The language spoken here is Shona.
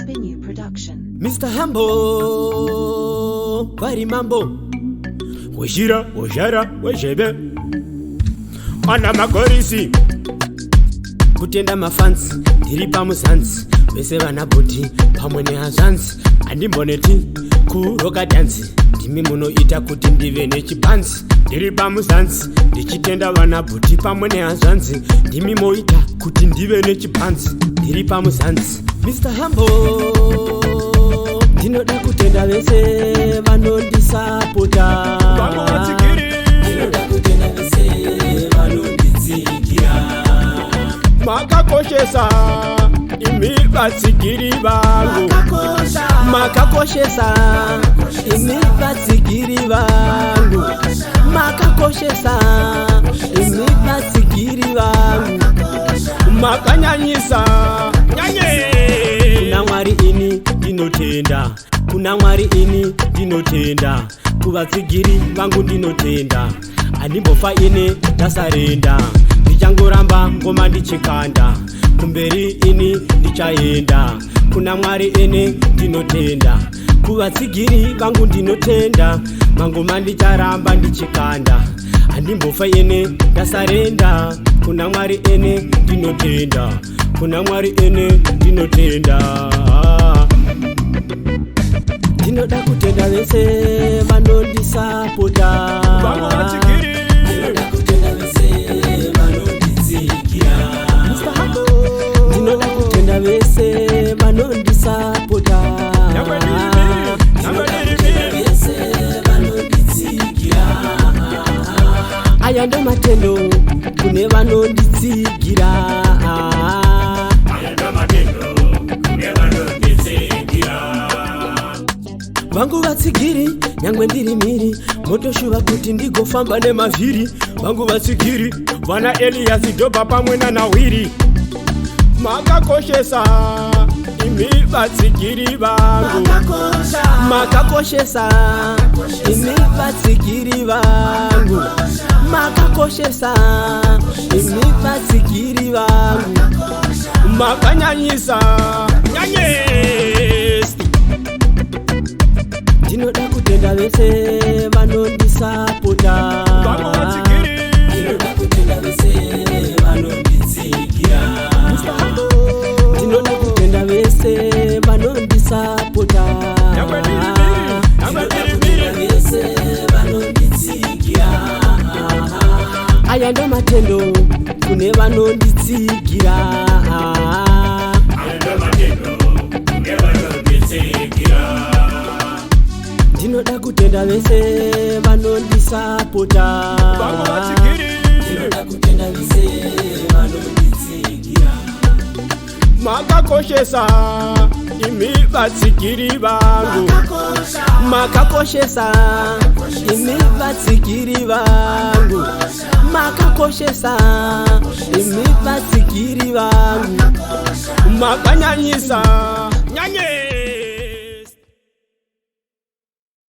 Spinu production. Mr. Mambo, bari Mambo, wezhira, wezhebe, ana makorisi, kutenda mafansi, ndiri pamuzanzi, vese vana boti, pamwe nehazvanzi, handimboneti, kuroka dhanzi, ndimi munoita kuti ndive nechipanzi, ndiri pamuzanzi, ndichitenda vana boti, pamwe nehazvanzi, ndimi moita kuti ndive nechipanzi, ndiri pamuzanzi. Mr. Mambo, ndinoda kutenda vese vanondisapota. Mambo Vatsigiri, ndinoda kutenda vese vanonditsigira. Makoshesa, imi Vatsigiri vangu. Makakoshesa, imi Vatsigiri vangu. Makakoshesa, imi Vatsigiri vangu. Makanyanyisa, nyanye. Kuna Mwari ini ndinotenda, kuna Mwari ini ndinotenda, kuvatsigiri vangu ndinotenda, handimbofa ine ndasarenda, ndichangoramba ngoma ndichikanda, kumberi ini ndichaenda. Kuna Mwari ini ndinotenda, kuvatsigiri vangu ndinotenda, mangoma ndicharamba ndichikanda, handimbofa ine ndasarenda. Kuna Mwari ini ndinotenda, kuna Mwari ene ndinotenda. Ndinoda kutenda vese vanondisapota. Mambo Vatsigiri, Ndinoda kutenda vese vanonditsigira. Ndinoda kutenda vese vanondisapota. Vese vanonditsigira. Aya ndo matendo kune vanonditsigira. Vangu Vatsigiri, nyangwe ndiri miri, motoshuva kuti ndigofamba nemavhiri. Vangu Vatsigiri, vana Eliasi dhobha pamwe nanawiri. Makakoshesa, imi Vatsigiri vangu. Makakoshesa, imi Vatsigiri vangu. Makakoshesa, imi Vatsigiri vangu. Makanyanyisa, nyanye. Ndinoda kutenda vese vanondisapota. Mambo Vatsigiri, Ndinoda kutenda vese vanonditsigira. Ndinoda kutenda vese vanondisapota. Vese vanonditsigira. Aya ndo matendo kune vanonditsigira. Ndinoda kutenda vese vanondisapota. Mambo Vatsigiri, Ndinoda kutenda vese vanonditsigira. Makakoshesa, imi Vatsigiri vangu. Makakoshesa, imi Vatsigiri vangu. Makakoshesa, imi Vatsigiri vangu. Makanyanyisa, nyanye.